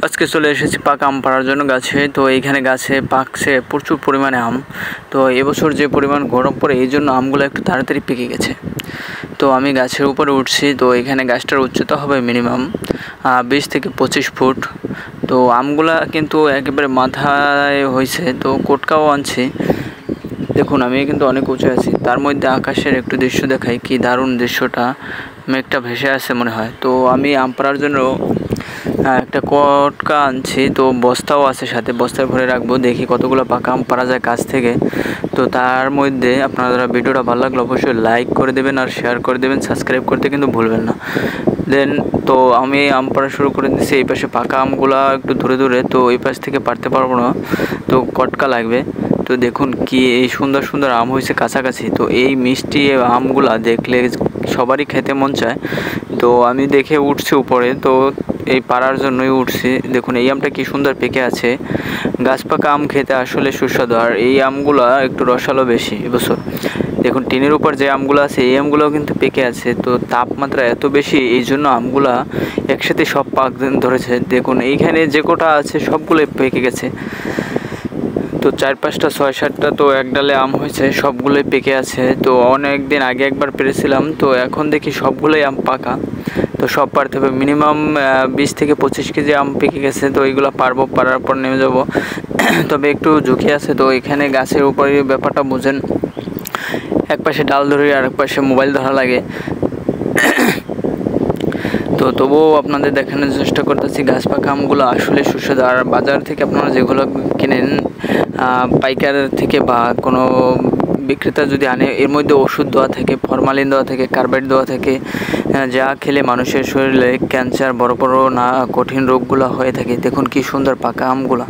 আজকে চলে এসেছি পাকা আম পাড়ার জন্য গাছে। তো এইখানে গাছে পাকছে প্রচুর পরিমাণে আম। তো এবছর যে পরিমাণ গরম পড়ে এই জন্য আমগুলো একটু তাড়াতাড়ি পেকে গেছে। তো আমি গাছের উপরে উঠছি। তো এখানে গাছটার উচ্চতা হবে মিনিমাম 20 থেকে 25 ফুট। তো আমগুলা কিন্তু একেবারে মাথায় হয়েছে। তো কোটকাও আনছি। দেখুন আমি কিন্তু অনেক উঁচু আছি, তার মধ্যে আকাশের একটু দৃশ্য দেখাই, কি দারুণ দৃশ্যটা। মেঘটা ভেসে আসে মনে হয়। তো আমি আম পাড়ার জন্য একটা কটকা আনছি। তো বস্তাও আছে সাথে, বস্তায় ভরে রাখবো, দেখি কতগুলো পাকা আম পাড়া যায় কাছ থেকে। তো তার মধ্যে আপনারা ভিডিওটা ভালো লাগলে অবশ্যই লাইক করে দেবেন আর শেয়ার করে দেবেন, সাবস্ক্রাইব করতে কিন্তু ভুলবেন না। তো আমি আম পাড়া শুরু করে দিচ্ছি। এই পাশে পাকা আমগুলা একটু দূরে দূরে, তো এই পাশ থেকে পারতে পারবো না, তো কটকা লাগবে। তো দেখুন কি এই সুন্দর সুন্দর আম হয়েছে কাছাকাছি। তো এই মিষ্টি আমগুলা দেখলে সবারই খেতে মন চায়। তো আমি দেখে উঠছি উপরে, তো এই পাড়ার জন্যই উঠছি। দেখুন এই আমটা কি সুন্দর পেকে আছে। গাছ পাকা আম খেতে আসলে সুস্বাদু, আর এই আমগুলা একটু রসালো বেশি এবছর। দেখুন টিনের উপর যে আমগুলো আছে এই আমগুলোও কিন্তু পেকে আছে। তো তাপমাত্রা এত বেশি, এই জন্য আমগুলা একসাথে সব পাক ধরেছে। দেখুন এইখানে যে কটা আছে সবগুলোই পেকে গেছে। তো 4-5টা 6-7টা তো এক ডালে আম হয়েছে, সবগুলোই পেকে আছে। তো অনেক দিন আগে একবার পেরেছিলাম, তো এখন দেখি সবগুলোই আম পাকা। তো সব পারতে হবে, মিনিমাম 20 থেকে 25 কেজি আম পেকে গেছে। তো এইগুলো পারবো, পারার পর নেমে যাব। তবে একটু ঝুঁকি আছে। তো এখানে গাছের উপরে ব্যাপারটা বুঝেন, এক পাশে ডাল ধরে আর এক পাশে মোবাইল ধরা লাগে। তো তবুও আপনাদের দেখানোর চেষ্টা করতেছি গাছ পাকা আমগুলো আসলে সুস্বাদু। আর বাজার থেকে আপনারা যেগুলো কেনেন পাইকার থেকে বা কোনো বিক্রেতা যদি আনে, এর মধ্যে ওষুধ দেওয়া থাকে, ফরমালিন দেওয়া থাকে, কার্বাইড দেওয়া থাকে, যা খেলে মানুষের শরীরে ক্যান্সার, বড় বড় না কঠিন রোগগুলো হয়ে থাকে। দেখুন কি সুন্দর পাকা আমগুলো।